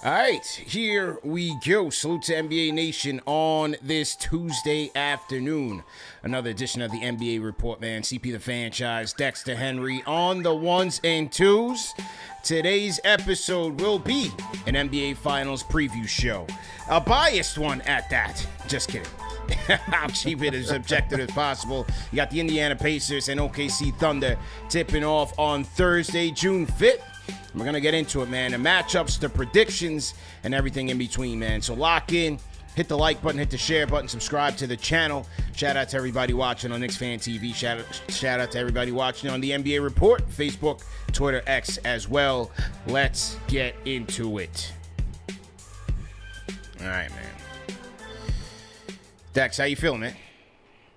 All right, here we go. Salute to NBA Nation on this Tuesday afternoon. Another edition of the NBA Report, man. CP the Fanchise, Dexter Henry on the ones and twos. Today's episode will be an NBA Finals preview show. A biased one at that. Just kidding. I'll keep it as objective as possible. You got the Indiana Pacers and OKC Thunder tipping off on Thursday, June 5th. We're going to get into it, man. The matchups, the predictions, and everything in between, man. So lock in, hit the like button, hit the share button, subscribe to the channel. Shout out to everybody watching on Knicks Fan TV. Shout out to everybody watching on the NBA Report, Facebook, Twitter, X as well. Let's get into it. All right, man. Dex, how you feeling, man?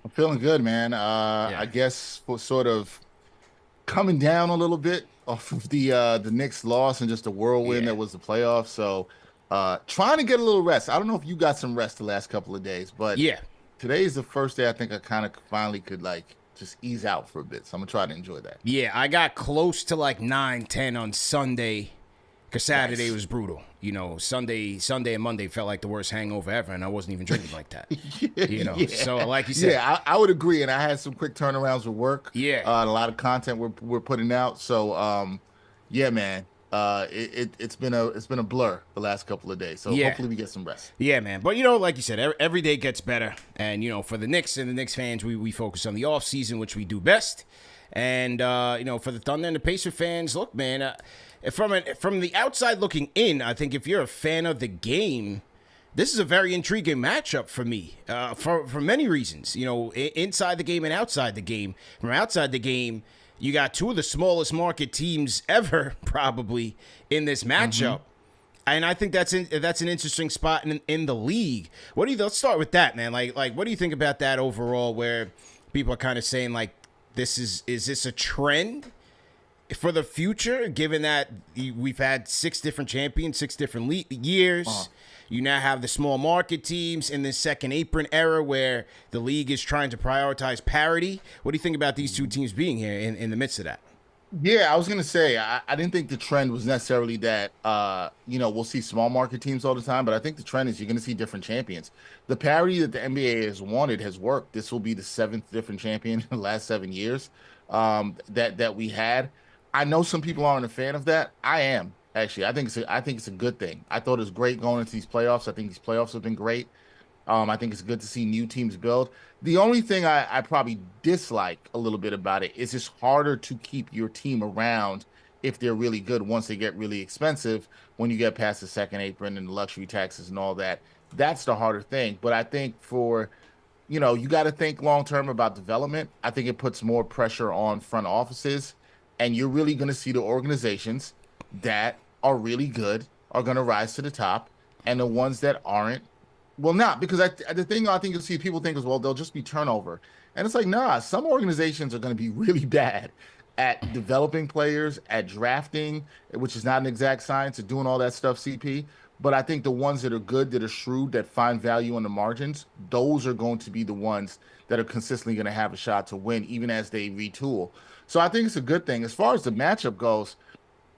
I'm feeling good, man. I guess for sort of coming down a little bit off of the Knicks loss and just the whirlwind that was the playoffs. So trying to get a little rest. I don't know if you got some rest the last couple of days, but today's the first day I think I kind of finally could just ease out for a bit. So I'm gonna try to enjoy that. Yeah, I got close to 9-10 on Sunday because Saturday was brutal. You know, Sunday and Monday felt like the worst hangover ever, and I wasn't even drinking like that. So like you said. Yeah, I would agree, and I had some quick turnarounds with work. Yeah. A lot of content we're putting out. So, yeah, man, it's been a blur the last couple of days. So hopefully we get some rest. Yeah, man. But, like you said, every day gets better. And, for the Knicks and the Knicks fans, we focus on the offseason, which we do best. And, for the Thunder and the Pacer fans, look, man, from the outside looking in, I think if you're a fan of the game, this is a very intriguing matchup for me, for many reasons. Inside the game and outside the game. From outside the game, you got two of the smallest market teams ever, probably, in this matchup. And I think that's an interesting spot in the league. Let's start with that, man. Like, what do you think about that overall, where people are kind of saying, is this a trend for the future, given that we've had 6 different champions, 6 different years? You now have the small market teams in this second apron era where the league is trying to prioritize parity. What do you think about these two teams being here in the midst of that? Yeah, I was going to say, I didn't think the trend was necessarily that, we'll see small market teams all the time, but I think the trend is you're going to see different champions. The parity that the NBA has wanted has worked. This will be the 7th different champion in the last 7 years that we had. I know some people aren't a fan of that. I am, actually. I think it's a good thing. I thought it was great going into these playoffs. I think these playoffs have been great. I think it's good to see new teams build. The only thing I probably dislike a little bit about it is it's harder to keep your team around if they're really good once they get really expensive, when you get past the second apron and the luxury taxes and all that. That's the harder thing. But I think you got to think long-term about development. I think it puts more pressure on front offices. And you're really going to see the organizations that are really good are going to rise to the top, and the ones that aren't will not. Because the thing I think you'll see people think is, well, they'll just be turnover. And it's like, nah, some organizations are going to be really bad at developing players, at drafting, which is not an exact science, of doing all that stuff, CP. But I think the ones that are good, that are shrewd, that find value on the margins, those are going to be the ones that are consistently going to have a shot to win, even as they retool. So I think it's a good thing. As far as the matchup goes,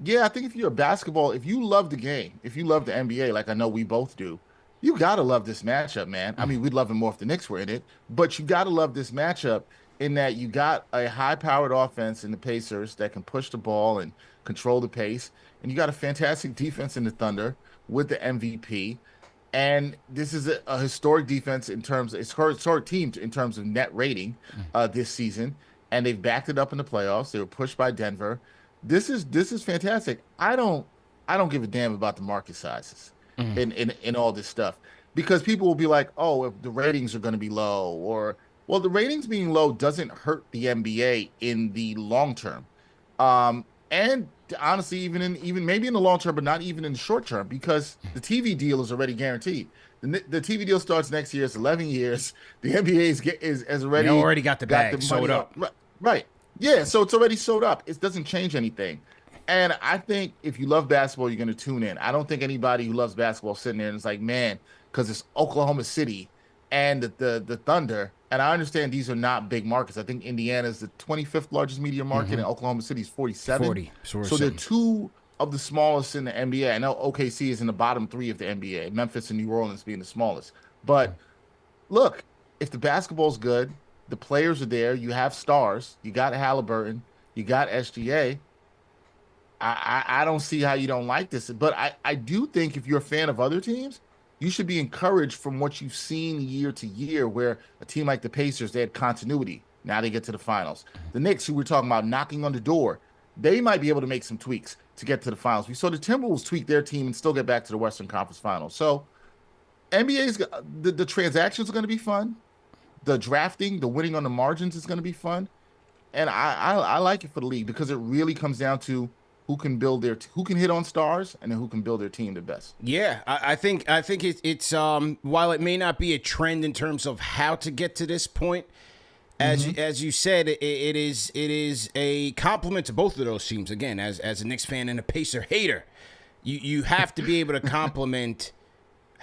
yeah, I think if you love the game, if you love the NBA, like I know we both do, you got to love this matchup, man. I mean, we'd love it more if the Knicks were in it, but you got to love this matchup in that you got a high-powered offense in the Pacers that can push the ball and control the pace, and you got a fantastic defense in the Thunder with the MVP. And this is a historic defense historic team in terms of net rating this season. And they've backed it up in the playoffs. They were pushed by Denver. This is fantastic. I don't give a damn about the market sizes in all this stuff, because people will be like, oh, if the ratings are going to be low, the ratings being low doesn't hurt the NBA in the long term. And honestly, even maybe in the long term, but not even in the short term, because the TV deal is already guaranteed. The TV deal starts next year. It's 11 years. The NBA has already got the bag sold up. Right. Yeah, so it's already sold up. It doesn't change anything. And I think if you love basketball, you're going to tune in. I don't think anybody who loves basketball sitting there and it's like, man, because it's Oklahoma City and the Thunder. And I understand these are not big markets. I think Indiana is the 25th largest media market and Oklahoma City is 47. 40. So they're two of the smallest in the NBA. I know OKC is in the bottom 3 of the NBA, Memphis and New Orleans being the smallest. But look, if the basketball's good, the players are there, you have stars, you got Haliburton, you got SGA. I don't see how you don't like this. But I do think if you're a fan of other teams, you should be encouraged from what you've seen year to year, where a team like the Pacers, they had continuity. Now they get to the finals. The Knicks, who we're talking about knocking on the door, they might be able to make some tweaks to get to the finals. We saw the Timberwolves tweak their team and still get back to the Western Conference Finals. So NBA's the transactions are going to be fun. The drafting, the winning on the margins is going to be fun. And I like it for the league because it really comes down to who can who can hit on stars and then who can build their team the best. Yeah, I think it's while it may not be a trend in terms of how to get to this point, as you said, it is a compliment to both of those teams. Again, as a Knicks fan and a Pacer hater, you have to be able to compliment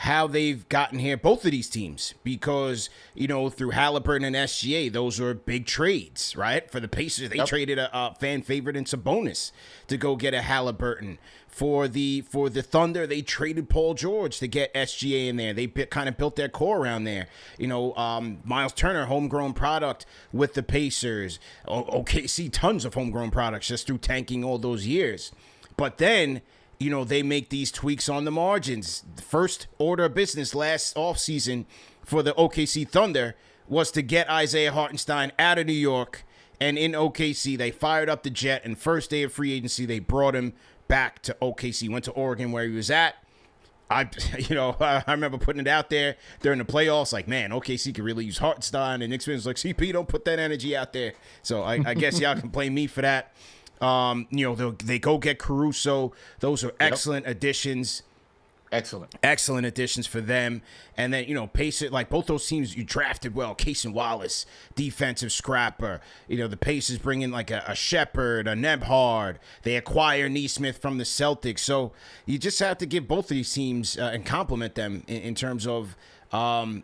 how they've gotten here, both of these teams, because, through Haliburton and SGA, those were big trades, right? For the Pacers, they traded a fan favorite in Sabonis to go get a Haliburton. For the Thunder, they traded Paul George to get SGA in there. They kind of built their core around there. Miles Turner, homegrown product with the Pacers. OKC, tons of homegrown products just through tanking all those years. But then, they make these tweaks on the margins. The first order of business last offseason for the OKC Thunder was to get Isaiah Hartenstein out of New York. And in OKC, they fired up the jet. And first day of free agency, they brought him back to OKC. Went to Oregon where he was at. I remember putting it out there during the playoffs, like, man, OKC could really use Hartenstein. And Knicks fans like, CP, don't put that energy out there. So I guess y'all can blame me for that. They go get Caruso. Those are excellent additions. Excellent additions for them. And then, Pacers, like both those teams you drafted well. Case and Wallace, defensive scrapper. The Pacers bring in like a Shepherd, a Nebhard. They acquire Neesmith from the Celtics. So you just have to give both of these teams and compliment them in terms of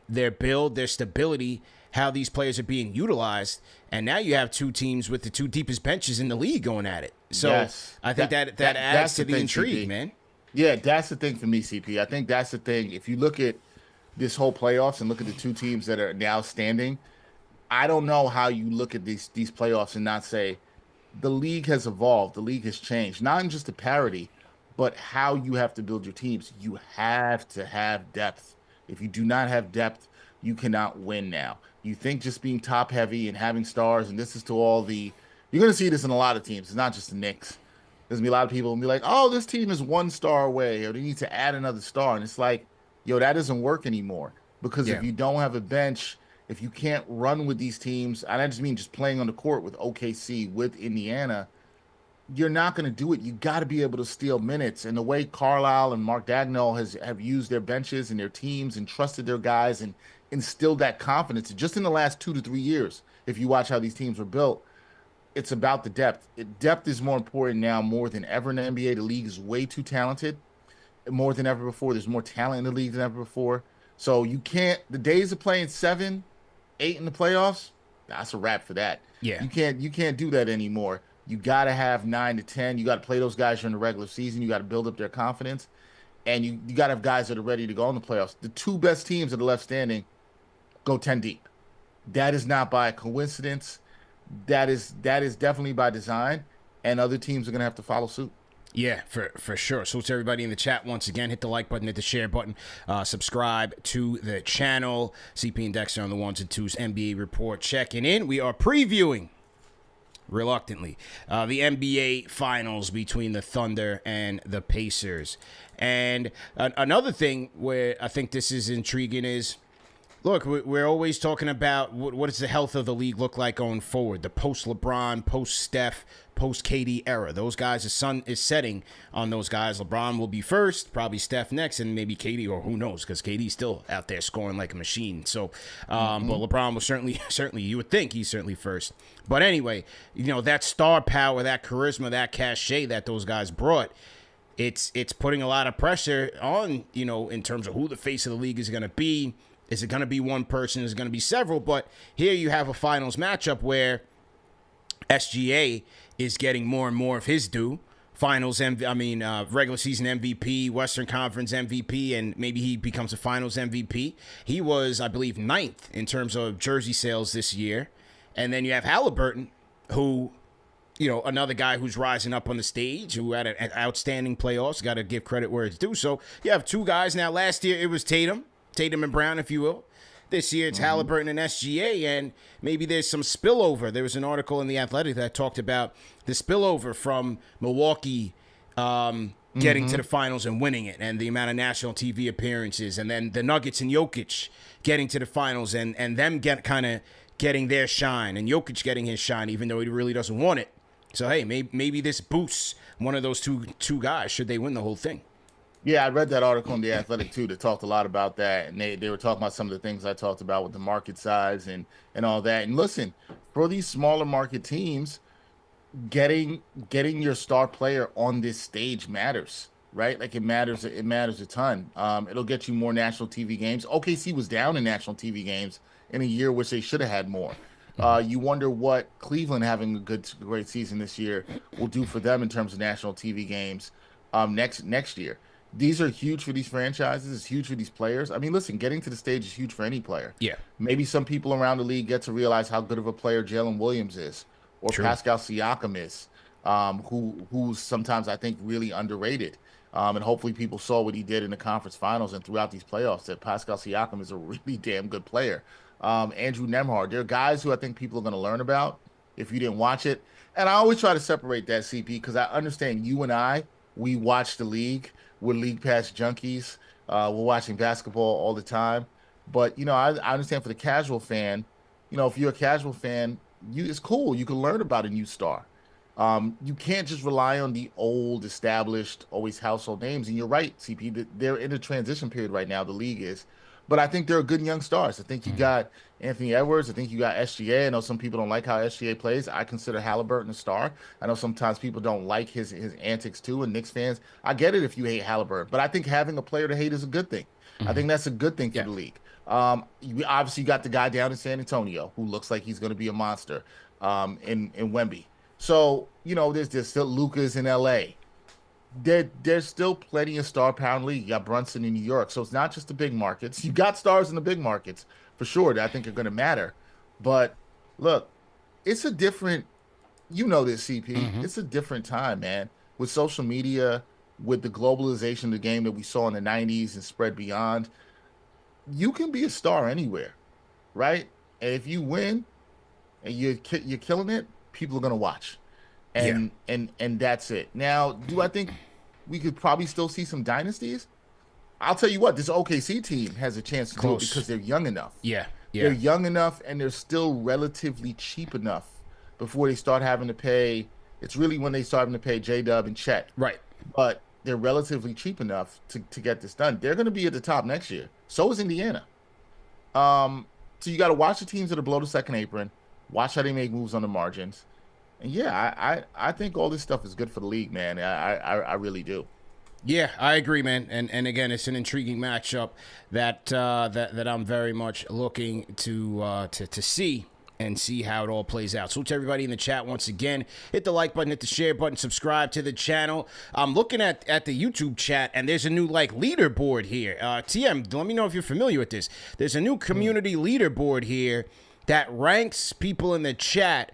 their build, their stability, how these players are being utilized. And now you have two teams with the two deepest benches in the league going at it. So I think that adds to the intrigue, CP. Man. Yeah, that's the thing for me, CP. I think that's the thing. If you look at this whole playoffs and look at the two teams that are now standing, I don't know how you look at these playoffs and not say the league has evolved, the league has changed. Not in just the parity, but how you have to build your teams. You have to have depth. If you do not have depth, you cannot win now. You think just being top heavy and having stars, and this is to you're going to see this in a lot of teams. It's not just the Knicks. There's going to be a lot of people who be like, oh, this team is one star away, or they need to add another star. And it's like, that doesn't work anymore. Because if you don't have a bench, if you can't run with these teams, and I just mean just playing on the court with OKC, with Indiana, you're not going to do it. You got to be able to steal minutes. And the way Carlisle and Mark Daigneault have used their benches and their teams and trusted their guys and instilled that confidence just in the last 2 to 3 years, if you watch how these teams were built, it's about the depth. Depth is more important now more than ever in the NBA. The league is way too talented more than ever before. There's more talent in the league than ever before. So you can't – the days of playing 7, 8 in the playoffs, that's a wrap for that. Yeah. You can't do that anymore. You got to have 9 to 10. You got to play those guys during the regular season. You got to build up their confidence. And you got to have guys that are ready to go in the playoffs. The two best teams that are left standing go 10 deep. That is not by coincidence. That is definitely by design. And other teams are going to have to follow suit. Yeah, for sure. So to everybody in the chat, once again, hit the like button, hit the share button, subscribe to the channel. CP and Dexter on the ones and twos, NBA report checking in. We are previewing, reluctantly, the NBA finals between the Thunder and the Pacers. And another thing where I think this is intriguing is, look, we're always talking about what does the health of the league look like going forward, the post-LeBron, post-Steph, post-KD era. Those guys, the sun is setting on those guys. LeBron will be first, probably Steph next, and maybe KD, or who knows, because KD's still out there scoring like a machine. So, but LeBron will certainly, you would think he's certainly first. But anyway, that star power, that charisma, that cachet that those guys brought, it's putting a lot of pressure on, in terms of who the face of the league is going to be. Is it going to be one person? Is it going to be several? But here you have a finals matchup where SGA is getting more and more of his due. regular season MVP, Western Conference MVP, and maybe he becomes a Finals MVP. He was, I believe, 9th in terms of jersey sales this year. And then you have Haliburton, who, another guy who's rising up on the stage, who had an outstanding playoffs. Got to give credit where it's due. So you have 2 guys. Now, last year it was Tatum and Brown, if you will. This year it's Haliburton and SGA, and maybe there's some spillover. There was an article in The Athletic that talked about the spillover from Milwaukee getting to the finals and winning it, and the amount of national TV appearances, and then the Nuggets and Jokic getting to the finals, and them getting their shine, and Jokic getting his shine, even though he really doesn't want it. So, hey, maybe this boosts one of those two guys should they win the whole thing. Yeah, I read that article in The Athletic, too, that talked a lot about that. And they were talking about some of the things I talked about with the market size and all that. And listen, for these smaller market teams, getting your star player on this stage matters, right? Like, it matters a ton. It'll get you more national TV games. OKC was down in national TV games in a year which they should have had more. You wonder what Cleveland having a great season this year will do for them in terms of national TV games next year. These are huge for these franchises. It's huge for these players. I mean, listen, getting to the stage is huge for any player. Yeah. Maybe some people around the league get to realize how good of a player Jalen Williams is, or True. Pascal Siakam is, who's sometimes I think really underrated. And hopefully people saw what he did in the conference finals and throughout these playoffs, that Pascal Siakam is a really damn good player. Andrew Nembhard. There are guys who I think people are going to learn about if you didn't watch it. And I always try to separate that, CP, because I understand you and we watch the league. We're League Pass junkies. We're watching basketball all the time. But, I understand for the casual fan, if you're a casual fan, it's cool. You can learn about a new star. You can't just rely on the old, established, always household names. And you're right, CP, that they're in a transition period right now, the league is. But I think there are good young stars. I think you got Anthony Edwards. I think you got SGA. I know some people don't like how SGA plays. I consider Haliburton a star. I know sometimes people don't like his antics too, and Knicks fans, I get it if you hate Haliburton. But I think having a player to hate is a good thing. I think that's a good thing for the league. You obviously got the guy down in San Antonio who looks like he's going to be a monster in Wemby. So, there's still Lucas in L.A. There's still plenty of star power in the league. You got Brunson in New York. So it's not just the big markets. You got stars in the big markets, for sure, that I think are going to matter. But, look, it's a different – this, CP. It's a different time, man. With social media, with the globalization of the game that we saw in the 90s and spread beyond, you can be a star anywhere, right? And if you win and you're killing it, people are going to watch. And that's it. Now, do I think we could probably still see some dynasties? I'll tell you what, this OKC team has a chance to do it because they're young enough. Yeah. They're young enough, and they're still relatively cheap enough before they start having to pay. It's really when they start having to pay J-Dub and Chet. Right. But they're relatively cheap enough to get this done. They're going to be at the top next year. So is Indiana. So you got to watch the teams that are below the second apron, watch how they make moves on the margins. And I think all this stuff is good for the league, man. I really do. Yeah, I agree, man. And again, it's an intriguing matchup that I'm very much looking to see and see how it all plays out. So to everybody in the chat once again, hit the like button, hit the share button, subscribe to the channel. I'm looking at the YouTube chat, and there's a new leaderboard here. TM, let me know if you're familiar with this. There's a new community leaderboard here that ranks people in the chat.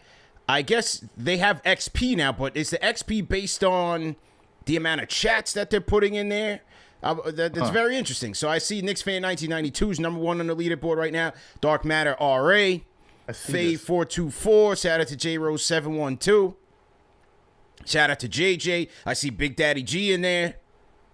I guess they have XP now, but is the XP based on the amount of chats that they're putting in there? That's very interesting. So I see Knicks Fan 1992 is number 1 on the leaderboard right now. Dark Matter RA, Fade 424. Shout out to J Rose 712. Shout out to JJ. I see Big Daddy G in there.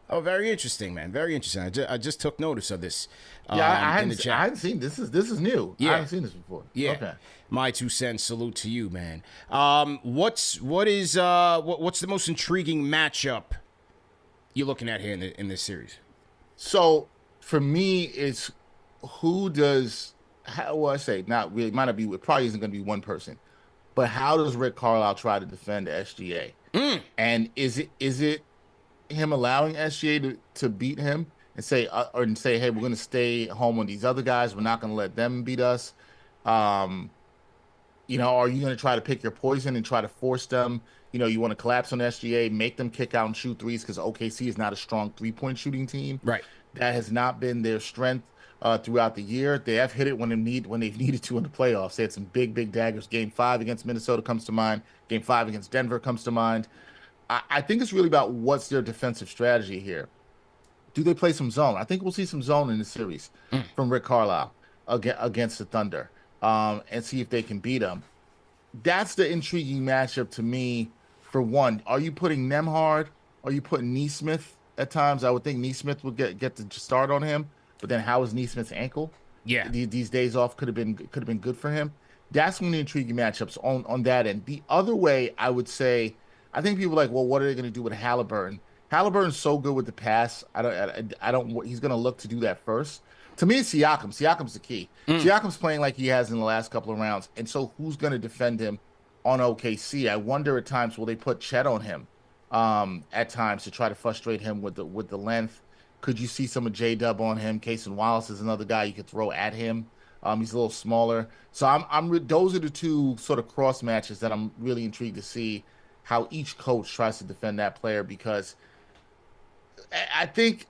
Oh, very interesting, man. Very interesting. I just took notice of this. I hadn't seen this. This is new. Yeah. I haven't seen this before. Yeah. Okay. My 2 cents. Salute to you, man. What's the most intriguing matchup you're looking at here in this series? So for me, it's who does. How will I say? Not really. It might not be. It probably isn't going to be one person. But how does Rick Carlisle try to defend SGA? And is it him allowing SGA to beat him and say, hey, we're going to stay home on these other guys. We're not going to let them beat us. Are you going to try to pick your poison and try to force them? You want to collapse on SGA, make them kick out and shoot threes because OKC is not a strong three-point shooting team. Right. That has not been their strength throughout the year. They have hit it when they've needed to in the playoffs. They had some big, big daggers. Game 5 against Minnesota comes to mind. Game 5 against Denver comes to mind. I think it's really about what's their defensive strategy here. Do they play some zone? I think we'll see some zone in the series from Rick Carlisle against the Thunder, and see if they can beat them. That's the intriguing matchup to me. For one, are you putting Nembhard? Are you putting Nesmith at times? I would think Nesmith would get to start on him, but then how is Nesmith's ankle? Yeah, these days off could have been good for him. That's one of the intriguing matchups on that end. The other way, I would say, I think people are like, well, what are they going to do with Haliburton? Haliburton's so good with the pass. I don't. He's going to look to do that first. To me, it's Siakam. Siakam's the key. Siakam's playing like he has in the last couple of rounds, and so who's going to defend him on OKC? I wonder at times will they put Chet on him at times to try to frustrate him with the length. Could you see some of J-Dub on him? Cason Wallace is another guy you could throw at him. He's a little smaller, so those are the two sort of cross matches that I'm really intrigued to see how each coach tries to defend that player, because I think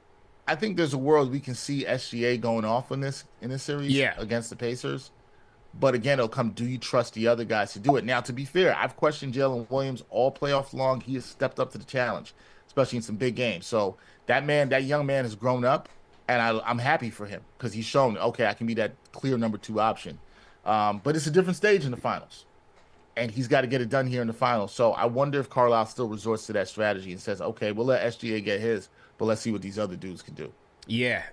there's a world we can see SGA going off in this series against the Pacers. But again, it'll come, do you trust the other guys to do it? Now, to be fair, I've questioned Jalen Williams all playoffs long. He has stepped up to the challenge, especially in some big games. So that young man has grown up, and I'm happy for him because he's shown, okay, I can be that clear number 2 option. But it's a different stage in the finals, and he's got to get it done here in the finals. So I wonder if Carlisle still resorts to that strategy and says, okay, we'll let SGA get his, but let's see what these other dudes can do. Yeah,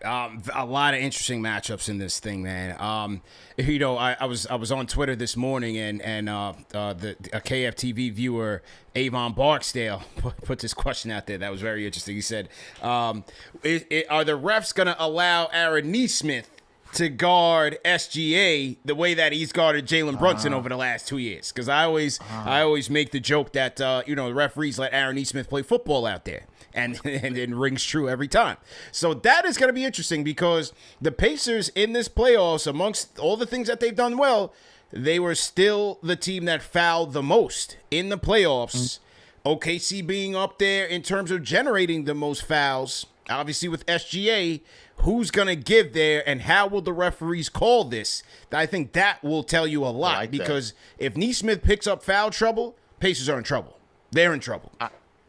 a lot of interesting matchups in this thing, man. I was on Twitter this morning, and a KFTV viewer, Avon Barksdale, put this question out there that was very interesting. He said, "Are the refs going to allow Aaron Nesmith to guard SGA the way that he's guarded Jalen Brunson over the last 2 years?" Because I always make the joke that the referees let Aaron Nesmith play football out there. And it rings true every time. So that is going to be interesting because the Pacers in this playoffs, amongst all the things that they've done well, they were still the team that fouled the most in the playoffs. OKC being up there in terms of generating the most fouls. Obviously with SGA, who's going to give there and how will the referees call this? I think that will tell you a lot because if Nesmith picks up foul trouble, Pacers are in trouble. They're in trouble.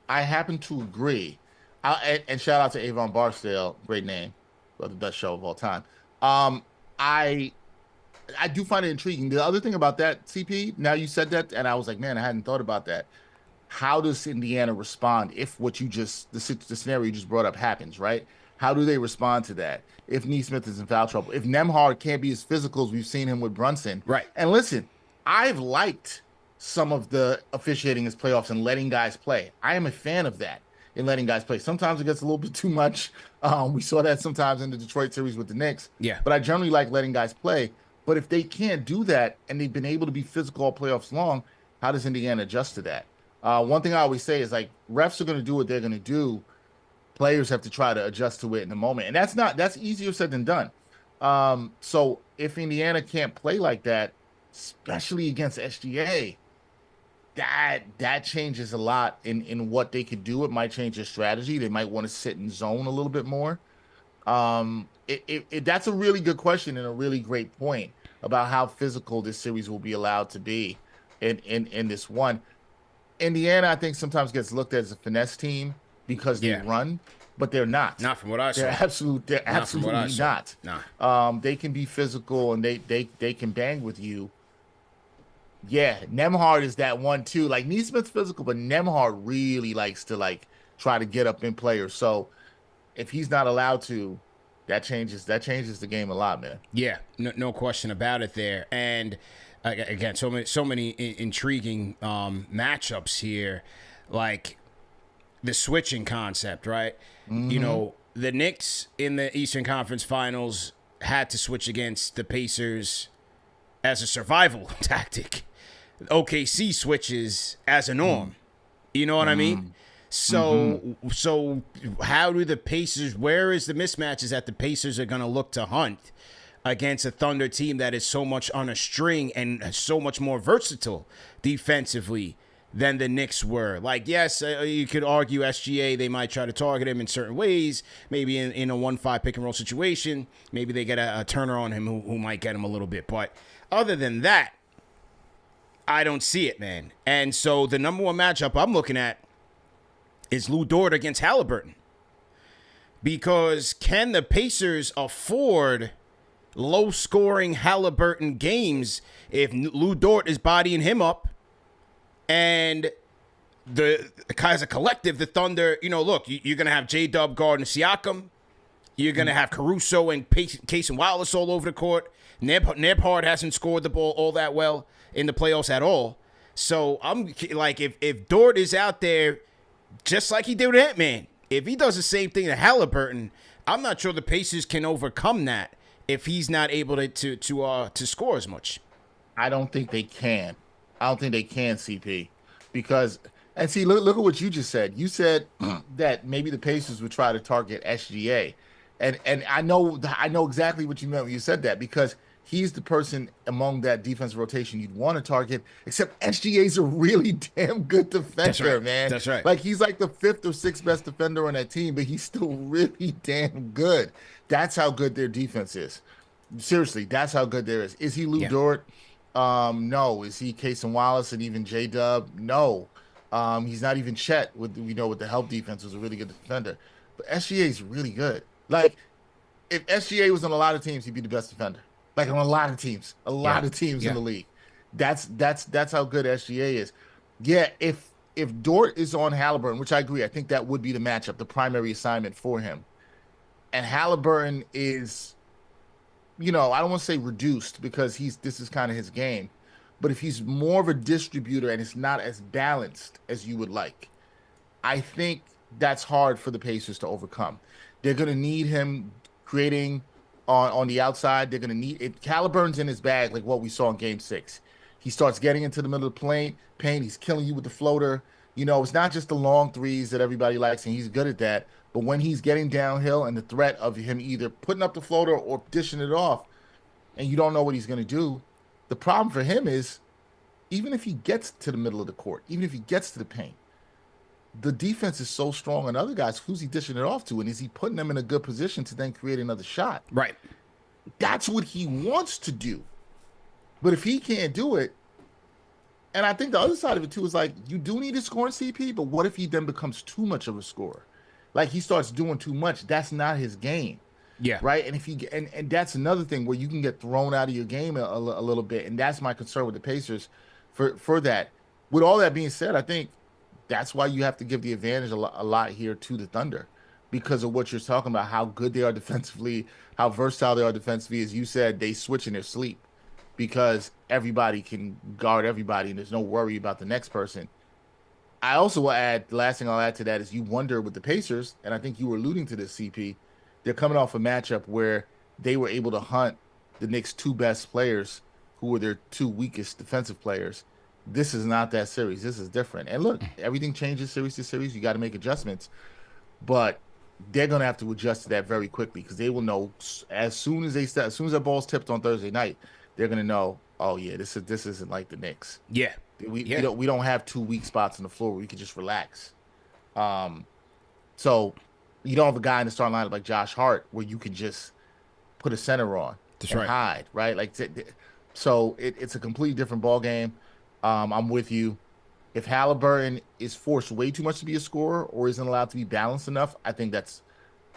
I happen to agree. And shout out to Avon Barksdale, great name, the best show of all time. I do find it intriguing. The other thing about that, CP, now you said that, and I was like, man, I hadn't thought about that. How does Indiana respond if the scenario you just brought up happens, right? How do they respond to that? If Nesmith is in foul trouble, if Nembhard can't be as physical as we've seen him with Brunson, right? And listen, I've liked some of the officiating in playoffs and letting guys play. I am a fan of that in letting guys play. Sometimes it gets a little bit too much. We saw that sometimes in the Detroit series with the Knicks. Yeah. But I generally like letting guys play. But if they can't do that and they've been able to be physical all playoffs long, how does Indiana adjust to that? One thing I always say is like refs are going to do what they're going to do. Players have to try to adjust to it in the moment. And that's easier said than done. So if Indiana can't play like that, especially against SGA, that changes a lot in what they could do. It might change their strategy. They might want to sit in zone a little bit more. That's a really good question and a really great point about how physical this series will be allowed to be in this one. Indiana, I think, sometimes gets looked at as a finesse team because they run, but they're not. Not from what I saw. They're absolutely not. Nah. They can be physical and they can bang with you. Yeah, Nembhard is that one too. Like Nesmith's physical, but Nembhard really likes to try to get up in players. So if he's not allowed to, that changes the game a lot, man. Yeah, no question about it there. And again, so many intriguing matchups here, like the switching concept, right? Mm-hmm. The Knicks in the Eastern Conference Finals had to switch against the Pacers as a survival tactic. OKC switches as a norm. You know what I mean? So how do the Pacers, where is the mismatches that the Pacers are going to look to hunt against a Thunder team that is so much on a string and so much more versatile defensively than the Knicks were. Like, yes, you could argue SGA, they might try to target him in certain ways, maybe in a 1-5 pick and roll situation. Maybe they get a turner on him who might get him a little bit. But other than that, I don't see it, man. And so the number one matchup I'm looking at is Lou Dort against Haliburton. Because can the Pacers afford low-scoring Haliburton games if Lou Dort is bodying him up? And as a collective, the Thunder, look, you're going to have J-Dub guarding Siakam. You're going to have Caruso and Case and Wallace all over the court. Nembhard hasn't scored the ball all that well in the playoffs at all. So I'm like, if Dort is out there just like he did with Ant-Man, if he does the same thing to Haliburton, I'm not sure the Pacers can overcome that if he's not able to score as much. I don't think they can. I don't think they can, CP, because and see, look at what you just said. You said that maybe the Pacers would try to target SGA, and I know exactly what you meant when you said that, because he's the person among that defensive rotation you'd want to target. Except SGA's a really damn good defender, man. That's right. Like, he's like the 5th or 6th best defender on that team, but he's still really damn good. That's how good their defense is. Seriously, that's how good there is. Is he Lou Dort? No. Is he Case and Wallace and even J-Dub? No. He's not even Chet with the help defense, was a really good defender. But SGA is really good. Like, if SGA was on a lot of teams, he'd be the best defender. Like, on a lot of teams. A lot of teams in the league. That's how good SGA is. Yeah, if Dort is on Haliburton, which I agree, I think that would be the matchup, the primary assignment for him. And Haliburton is, I don't want to say reduced, because this is kind of his game. But if he's more of a distributor and it's not as balanced as you would like, I think that's hard for the Pacers to overcome. They're going to need him creating on the outside. They're going to need it. Haliburton's in his bag, like what we saw in Game 6. He starts getting into the middle of the paint. He's killing you with the floater. It's not just the long threes that everybody likes, and he's good at that. But when he's getting downhill and the threat of him either putting up the floater or dishing it off, and you don't know what he's going to do, the problem for him is, even if he gets to the middle of the court, even if he gets to the paint, the defense is so strong on other guys. Who's he dishing it off to? And is he putting them in a good position to then create another shot? Right. That's what he wants to do. But if he can't do it, and I think the other side of it too is, like, you do need a scoring CP, but what if he then becomes too much of a scorer? Like, he starts doing too much. That's not his game. Yeah. Right. And if he and that's another thing where you can get thrown out of your game a little bit. And that's my concern with the Pacers for that. With all that being said, I think that's why you have to give the advantage a lot here to the Thunder, because of what you're talking about, how good they are defensively, how versatile they are defensively. As you said, they switch in their sleep because everybody can guard everybody and there's no worry about the next person. I also will add, the last thing I'll add to that is, you wonder with the Pacers, and I think you were alluding to this, CP, they're coming off a matchup where they were able to hunt the Knicks' 2 best players, who were their 2 weakest defensive players. This is not that series. This is different. And look, everything changes series to series. You got to make adjustments. But they're going to have to adjust to that very quickly, because they will know as soon as that ball's tipped on Thursday night, they're going to know, oh, yeah, this isn't like the Knicks. Yeah. We don't have 2 weak spots on the floor where we can just relax. So you don't have a guy in the starting lineup like Josh Hart where you can just put a center on and hide, right? Like, so it's a completely different ball game. I'm with you. If Haliburton is forced way too much to be a scorer or isn't allowed to be balanced enough, I think that's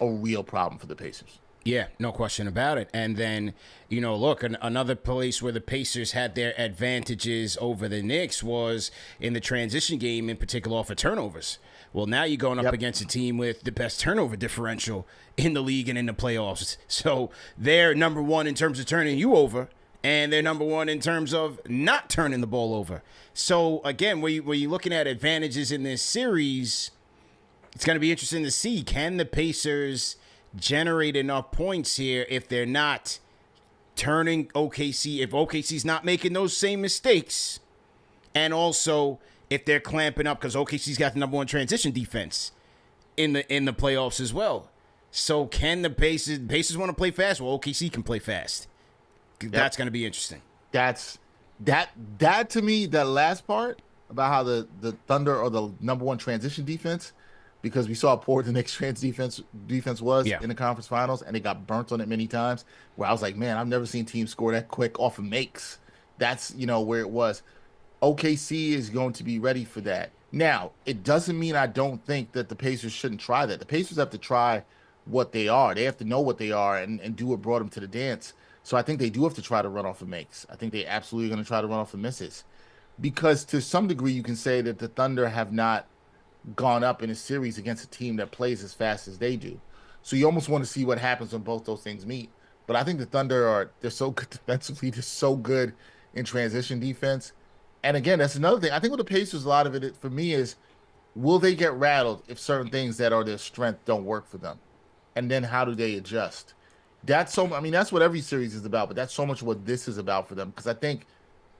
a real problem for the Pacers. Yeah, no question about it. And then, look, another place where the Pacers had their advantages over the Knicks was in the transition game, in particular off of turnovers. Well, now you're going up against a team with the best turnover differential in the league and in the playoffs. So they're number one in terms of turning you over, and they're number one in terms of not turning the ball over. So, again, where you're looking at advantages in this series, it's going to be interesting to see, can the Pacers generate enough points here if they're not turning OKC, if OKC's not making those same mistakes, and also if they're clamping up, because OKC's got the number one transition defense in the playoffs as well. So can the Pacers want to play fast? Well, OKC can play fast. That's going to be interesting. That's that to me, that last part about how the Thunder are the number one transition defense, because we saw how poor the Knicks defense was Yeah. in the conference finals, and they got burnt on it many times. Where I was like, man, I've never seen teams score that quick off of makes. That's where it was. OKC is going to be ready for that. Now, it doesn't mean I don't think that the Pacers shouldn't try that. The Pacers have to try what they are. They have to know what they are and do what brought them to the dance. So I think they do have to try to run off the makes. I think they absolutely going to try to run off the misses. Because to some degree, you can say that the Thunder have not gone up in a series against a team that plays as fast as they do. So you almost want to see what happens when both those things meet. But I think the Thunder they're so good defensively, they're so good in transition defense. And again, that's another thing. I think with the Pacers, a lot of it for me is, will they get rattled if certain things that are their strength don't work for them? And then how do they adjust? That's what every series is about, but that's so much what this is about for them. Because I think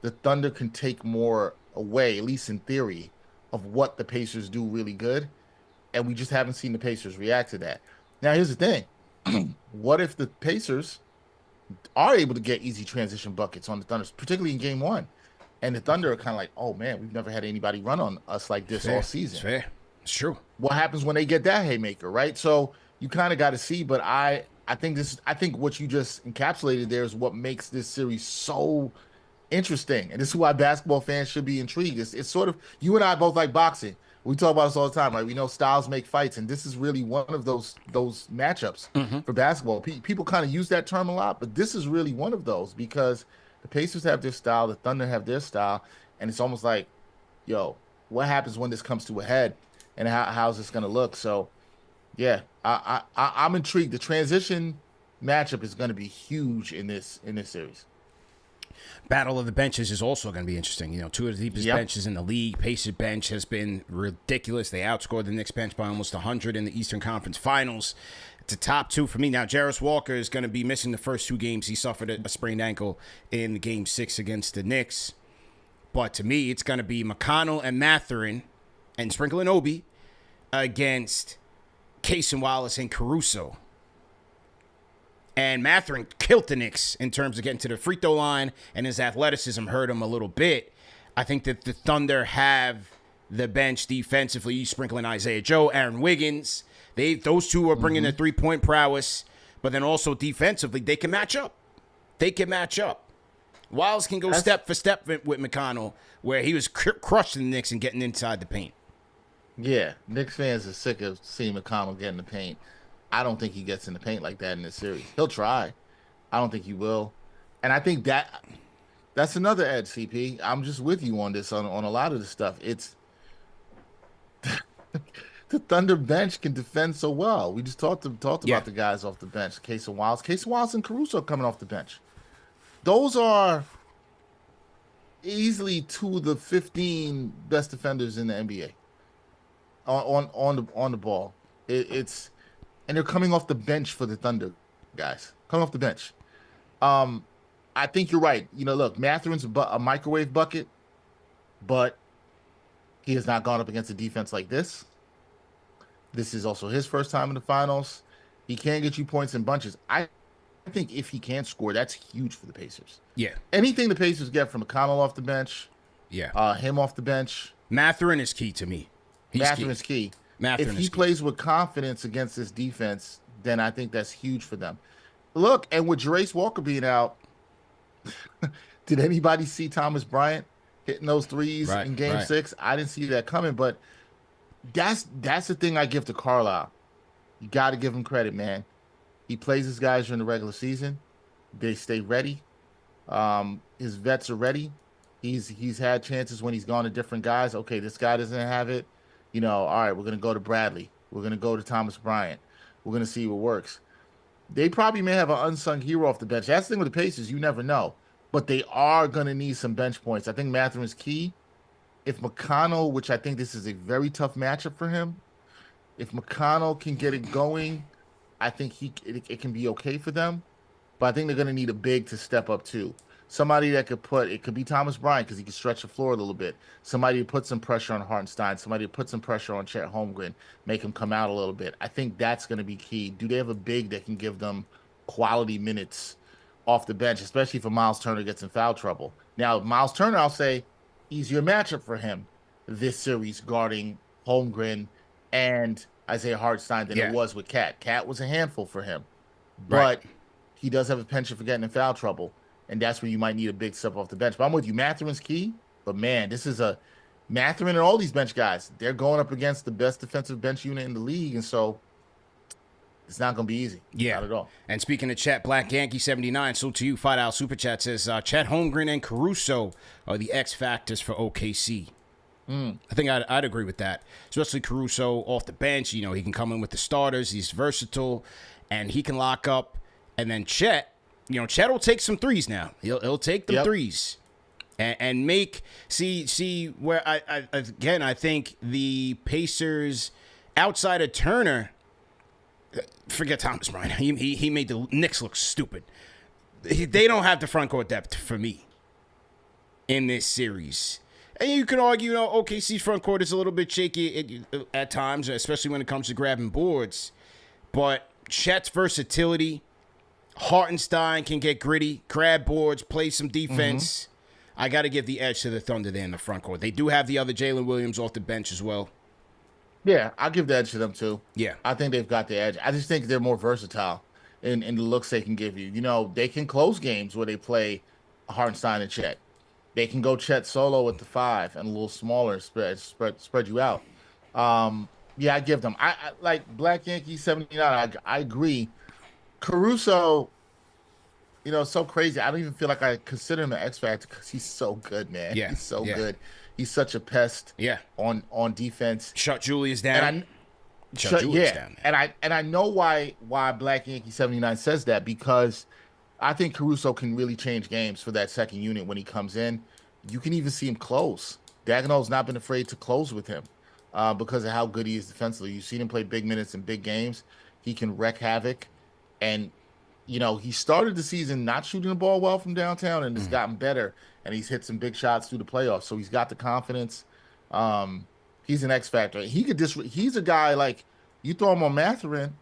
the Thunder can take more away, at least in theory, of what the Pacers do really good. And we just haven't seen the Pacers react to that. Now, here's the thing. What if the Pacers are able to get easy transition buckets on the Thunder, particularly in game one? And the Thunder are kind of like, oh, man, we've never had anybody run on us like this all season. It's fair. It's true. What happens when they get that haymaker, right? So you kind of got to see, but I think what you just encapsulated there is what makes this series so interesting. And this is why basketball fans should be intrigued. It's sort of, you and I both like boxing. We talk about this all the time, right? We know styles make fights, and this is really one of those matchups for basketball. People kind of use that term a lot, but this is really one of those, because the Pacers have their style, the Thunder have their style, and it's almost like, yo, what happens when this comes to a head, and how's this going to look? So, yeah, I'm intrigued. The transition matchup is going to be huge in this series. Battle of the benches is also going to be interesting. Two of the deepest benches in the league. Pacers bench has been ridiculous. They outscored the Knicks bench by almost 100 in the Eastern Conference Finals. It's a top two for me. Now, Jarris Walker is going to be missing the first 2 games. He suffered a sprained ankle in Game 6 against the Knicks. But to me, it's going to be McConnell and Mathurin and Sprinkle and Obi against Case and Wallace and Caruso. And Mathurin killed the Knicks in terms of getting to the free throw line, and his athleticism hurt him a little bit. I think that the Thunder have the bench defensively. You sprinkle in Isaiah Joe, Aaron Wiggins. Those two are bringing the 3-point prowess, but then also defensively, they can match up. Wiles can go step for step with McConnell, where he was crushing the Knicks and getting inside the paint. Yeah, Knicks fans are sick of seeing McConnell get in the paint. I don't think he gets in the paint like that in this series. He'll try. I don't think he will. And I think that's another edge, CP. I'm just with you on this, on a lot of this stuff. It's the Thunder bench can defend so well. We just talked about the guys off the bench. Case of Wiles and Caruso coming off the bench. Those are easily 2 of the 15 best defenders in the NBA on the ball. It's and they're coming off the bench for the Thunder guys. Coming off the bench. I think you're right. Look, Mathurin's a microwave bucket, but he has not gone up against a defense like this. This is also his first time in the finals. He can get you points in bunches. I think if he can score, that's huge for the Pacers. Yeah. Anything the Pacers get from McConnell off the bench, him off the bench. Mathurin is key to me. Mathurin's key. If he plays with confidence against this defense, then I think that's huge for them. Look, and with Jarris Walker being out, did anybody see Thomas Bryant hitting those threes in Game 6? I didn't see that coming, but that's the thing I give to Carlisle. You got to give him credit, man. He plays his guys during the regular season. They stay ready. His vets are ready. He's had chances when he's gone to different guys. Okay, this guy doesn't have it. All right, we're going to go to Bradley. We're going to go to Thomas Bryant. We're going to see what works. They probably may have an unsung hero off the bench. That's the thing with the Pacers. You never know. But they are going to need some bench points. I think Mathurin's key. If McConnell, which I think this is a very tough matchup for him, if McConnell can get it going, I think it can be okay for them. But I think they're going to need a big to step up too. Somebody that it could be Thomas Bryant because he can stretch the floor a little bit. Somebody who put some pressure on Hartenstein. Somebody who put some pressure on Chet Holmgren, make him come out a little bit. I think that's going to be key. Do they have a big that can give them quality minutes off the bench, especially if Miles Turner gets in foul trouble. Now, Miles Turner, I'll say, easier matchup for him this series guarding Holmgren and Isaiah Hartenstein than it was with Cat. Cat was a handful for him, but he does have a penchant for getting in foul trouble, and that's where you might need a big step off the bench. But I'm with you. Mathurin's key, but man, this is a Mathurin and all these bench guys. They're going up against the best defensive bench unit in the league, and so it's not going to be easy. Yeah. Not at all. And speaking of Chet, Black Yankee 79, so to you, $5 Super Chat says, Chet Holmgren and Caruso are the X factors for OKC. I think I'd agree with that, especially Caruso off the bench. You know, he can come in with the starters. He's versatile, and he can lock up. And then Chet, you know, Chet will take some threes now. He'll take them threes and make see where I think the Pacers outside of Turner. Forget Thomas Bryant. He made the Knicks look stupid. They don't have the front court depth for me in this series. And you can argue, you know, OKC's front court is a little bit shaky at times, especially when it comes to grabbing boards. But Chet's versatility, Hartenstein can get gritty, grab boards, play some defense. I got to give the edge to the Thunder there in the front court. They do have the other Jalen Williams off the bench as well. Yeah, I'll give the edge to them too. Yeah. I think they've got the edge. I just think they're more versatile in the looks they can give you. You know, they can close games where they play Hartenstein and Chet. They can go Chet solo at the 5 and a little smaller, spread you out. Yeah, I give them. I like Black Yankee 79. I agree. Caruso, you know, so crazy. I don't even feel like I consider him an X factor because he's so good, man. Yeah, he's so good. He's such a pest. Yeah. On defense. Shut Julius down. Down. And I know why Black Yankee 79 says that, because I think Caruso can really change games for that second unit when he comes in. You can even see him close. Daigneault's not been afraid to close with him because of how good he is defensively. You've seen him play big minutes in big games. He can wreak havoc. And, you know, he started the season not shooting the ball well from downtown, and it's gotten better. And he's hit some big shots through the playoffs. So he's got the confidence. He's an X factor. He's a guy, like, you throw him on Mathurin,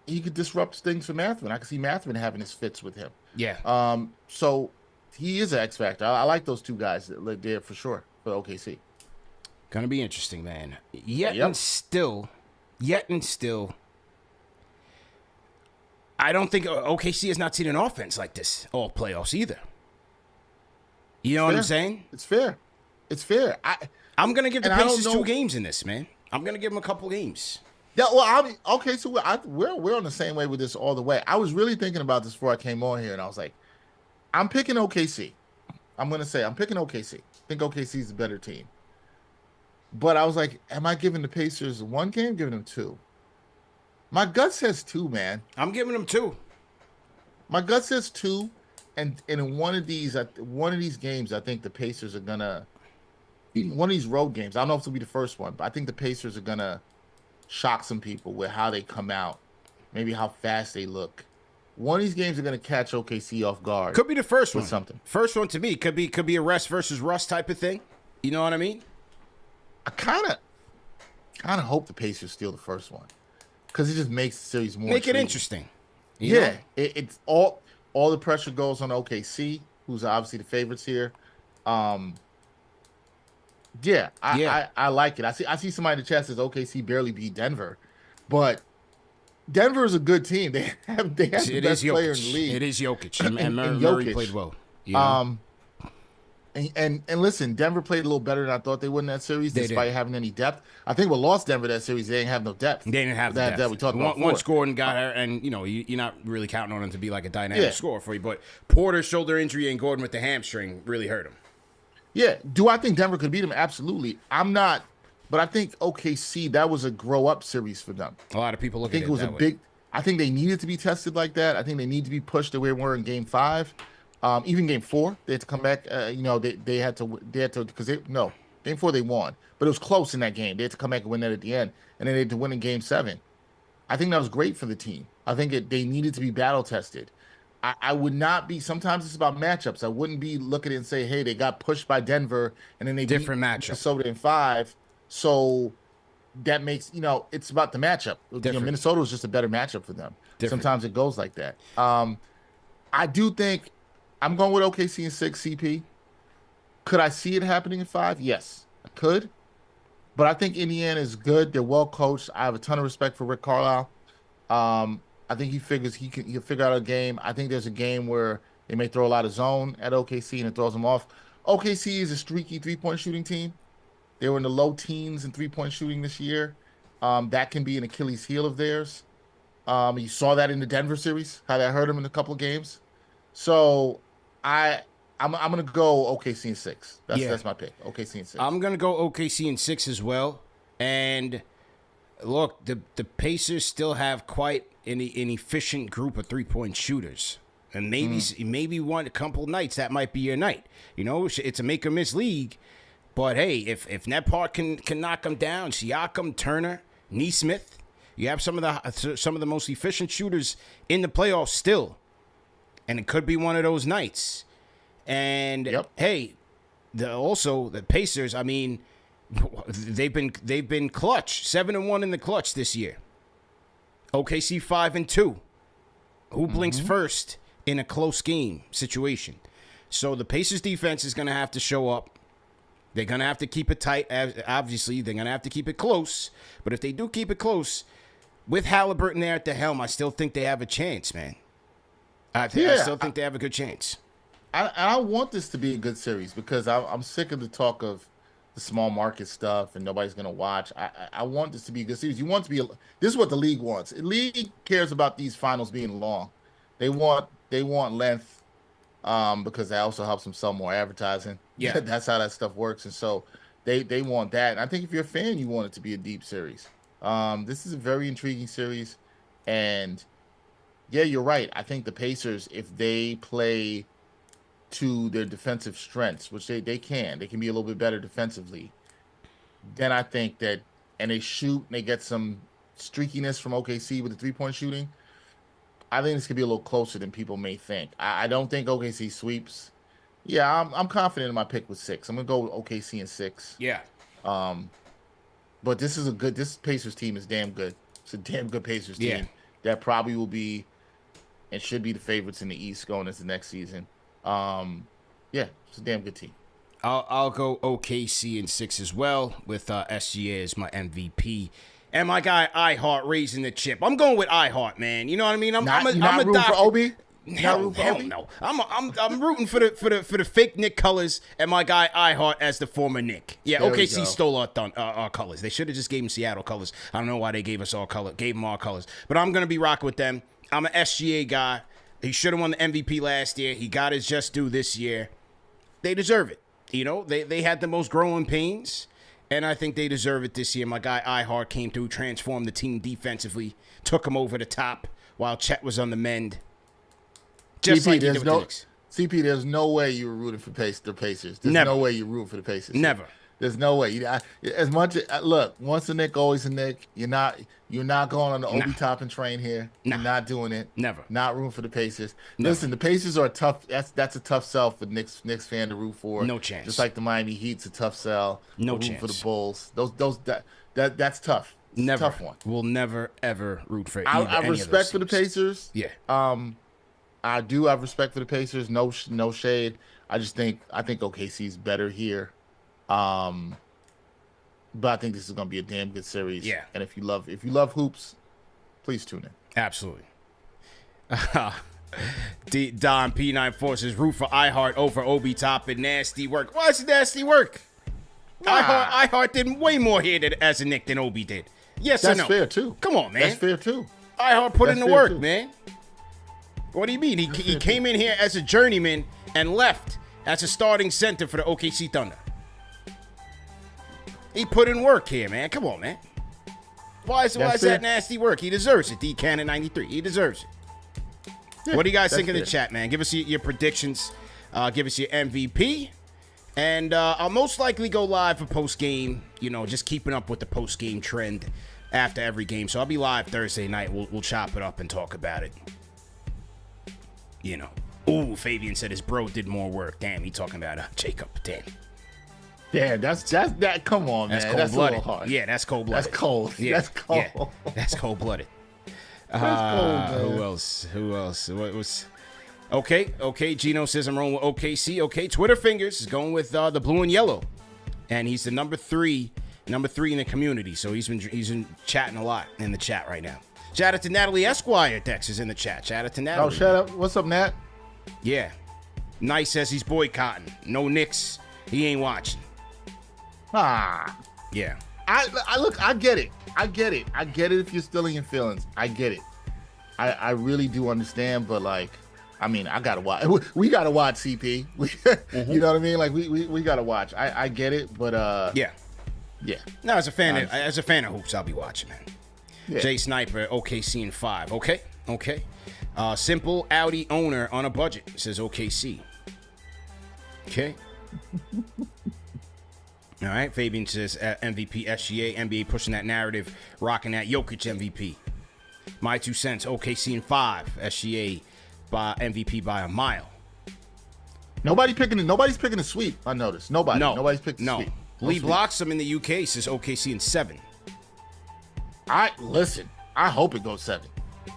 he could disrupt things for Mathurin. I can see Mathurin having his fits with him. Yeah. So he is an X factor. I like those two guys there for sure for OKC. Gonna be interesting, man. Yet and still, I don't think OKC has not seen an offense like this all playoffs either. You know what I'm saying? It's fair. I'm gonna give the Pacers 2 games in this, man. I'm gonna give them a couple games. Yeah, well, okay. So we're on the same way with this all the way. I was really thinking about this before I came on here, and I was like, I'm picking OKC. I'm picking OKC. I think OKC is the better team. But I was like, am I giving the Pacers 1 game? Giving them 2? My gut says 2, man. I'm giving them 2. My gut says 2, and in one of these games, I think the Pacers are gonna. One of these road games, I don't know if it'll be the first one, but I think the Pacers are gonna shock some people with how they come out, maybe how fast they look. One of these games are going to catch OKC off guard. Could be the first one. Something. First one to me could be a rest versus rust type of thing. You know what I mean? I kind of hope the Pacers steal the first one because it just makes the series more. Make it interesting. It's all the pressure goes on OKC, who's obviously the favorites here. I like it. I see somebody in the chat says OKC barely beat Denver, but Denver is a good team. They have the best player in the league. It is Jokic, and Murray played well. Yeah. And listen, Denver played a little better than I thought they would in that series, despite having any depth. I think what lost Denver that series, they didn't have no depth. They didn't have the depth. We talked about once Gordon got her, and you know you're not really counting on him to be like a dynamic scorer for you. But Porter's shoulder injury and Gordon with the hamstring really hurt him. Yeah. Do I think Denver could beat him? Absolutely. I'm not. But I think OKC, that was a grow-up series for them. A lot of people look at it that way. I think they needed to be tested like that. I think they need to be pushed the way we were in Game 5. Even Game 4, they had to come back. They had to because Game 4 they won, but it was close in that game. They had to come back and win that at the end, and then they had to win in Game 7. I think that was great for the team. I think they needed to be battle tested. I would not be. Sometimes it's about matchups. I wouldn't be looking at it and say, hey, they got pushed by Denver, and then they different beat matchup. Minnesota in 5. So that makes it's about the matchup. Minnesota was just a better matchup for them. Sometimes it goes like that. I do think I'm going with OKC in 6, CP. Could I see it happening in 5? Yes, I could. But I think Indiana is good. They're well coached. I have a ton of respect for Rick Carlisle. I think he figures he'll figure out a game. I think there's a game where they may throw a lot of zone at OKC and it throws them off. OKC is a streaky 3-point shooting team. They were in the low teens in 3-point shooting this year. That can be an Achilles heel of theirs. You saw that in the Denver series, how that hurt them in a couple of games. So I'm gonna go OKC in 6. That's my pick. OKC in 6. I'm gonna go OKC in 6 as well. And look, the Pacers still have quite an efficient group of 3-point shooters. And maybe a couple nights that might be your night. You know, it's a make or miss league. But hey, if Ned Park can knock them down, Siakam, Turner, Nesmith, you have some of the most efficient shooters in the playoffs still, and it could be one of those nights. And hey, the Pacers. I mean, they've been clutch, 7-1 in the clutch this year. OKC 5-2. Who blinks first in a close game situation? So the Pacers defense is going to have to show up. They're going to have to keep it tight. Obviously, they're going to have to keep it close. But if they do keep it close, with Haliburton there at the helm, I still think they have a chance, man. I still think they have a good chance. I want this to be a good series because I'm sick of the talk of the small market stuff and nobody's going to watch. I want this to be a good series. You want to be this is what the league wants. The league cares about these finals being long. They want length because that also helps them sell more advertising. Yeah, that's how that stuff works. And so they want that. And I think if you're a fan, you want it to be a deep series. This is a very intriguing series. And yeah, you're right. I think the Pacers, if they play to their defensive strengths, which they can be a little bit better defensively, then I think that, and they shoot and they get some streakiness from OKC with the 3-point shooting, I think this could be a little closer than people may think. I don't think OKC sweeps. Yeah, I'm confident in my pick with 6. I'm gonna go with OKC in 6. Yeah. But this Pacers team is damn good. It's a damn good Pacers team that probably will be and should be the favorites in the East going into next season. It's a damn good team. I'll go OKC in 6 as well with SGA as my MVP. And my guy iHart raising the chip. I'm going with iHart, man. You know what I mean? I'm a rooting for Obi. Hell no. I'm rooting for the fake Nick colors and my guy iHart as the former Nick. Yeah, there OKC stole our colors. They should have just gave him Seattle colors. I don't know why they gave them our colors. But I'm gonna be rocking with them. I'm an SGA guy. He should have won the MVP last year. He got his just due this year. They deserve it. You know, they had the most growing pains. And I think they deserve it this year. My guy iHart came through, transformed the team defensively, took him over the top while Chet was on the mend. Just CP, like he did with the Knicks. CP, there's no way you were rooting for the Pacers. There's no way you're rooting for the Pacers. Never. There's no way. As much look, once a Nick, always a Nick. You're not going on the Obi Toppin train here. You're not doing it. Never. Not rooting for the Pacers. Listen, the Pacers are tough. That's a tough sell for Knicks fan to root for. No chance. Just like the Miami Heat's a tough sell. No chance for the Bulls. That's tough. It's never. A tough one. We'll never ever root for. I have respect for the Pacers. Yeah. I do have respect for the Pacers. No shade. I think OKC's better here. But I think this is going to be a damn good series. Yeah. And if you love hoops, please tune in. Absolutely. Don P9 Forces root for iHart over Obi Toppin. Nasty work. Why is it nasty work? iHart did way more here as a Nick than Obi did. Yes or no? That's fair too. Come on, man. That's fair too. iHart put in the work, man. What do you mean? He came in here as a journeyman and left as a starting center for the OKC Thunder. He put in work here, man. Come on, man. Why is that nasty work? He deserves it. D Cannon 93. He deserves it. Yeah, what do you guys think in the chat, man? Give us your predictions. Give us your MVP. And I'll most likely go live for postgame. You know, just keeping up with the postgame trend after every game. So I'll be live Thursday night. We'll chop it up and talk about it. You know. Ooh, Fabian said his bro did more work. Damn, he talking about Jacob. Damn. Yeah, that's that. Come on, man. That's cold-blooded. Yeah, that's cold-blooded. That's cold. Yeah, that's cold. Yeah, that's cold-blooded. That's cold, man. Who else? What was? Okay. Gino says I'm rolling with OKC. Okay, Twitter fingers is going with the blue and yellow, and he's the number three in the community. So he's been chatting a lot in the chat right now. Shout out to Natalie Esquire. Dex is in the chat. Shout out to Natalie. Oh, shout out. What's up, Nat? Yeah. Nice says he's boycotting. No Knicks. He ain't watching. Ah. Yeah. I get it. I get it if you're still in your feelings. I get it. I really do understand, but like, I mean, I gotta watch. We gotta watch CP. You know what I mean? Like we gotta watch. I get it, but yeah. No, as a fan of hoops, I'll be watching, man. Yeah. Jay Sniper, OKC in 5. Okay. Simple Audi owner on a budget says OKC. Okay. All right. Fabian says MVP SGA. NBA pushing that narrative, rocking that Jokic MVP. My 2 cents. OKC in 5. SGA by MVP by a mile. Nobody's picking a sweep. I noticed. Nobody's picking a sweep. Lee Bloxham in the UK says OKC in 7. I hope it goes 7.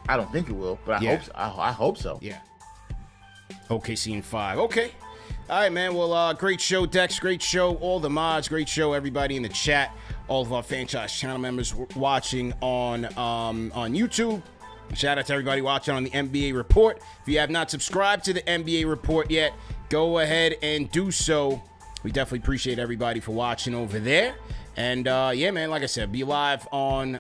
I don't think it will, but I hope so. Yeah. OKC in 5. Okay. All right, man. Well, great show, Dex. Great show. All the mods. Great show, everybody in the chat. All of our Fanchise channel members watching on YouTube. Shout out to everybody watching on the NBA Report. If you have not subscribed to the NBA Report yet, go ahead and do so. We definitely appreciate everybody for watching over there. And, yeah, man, like I said, be live on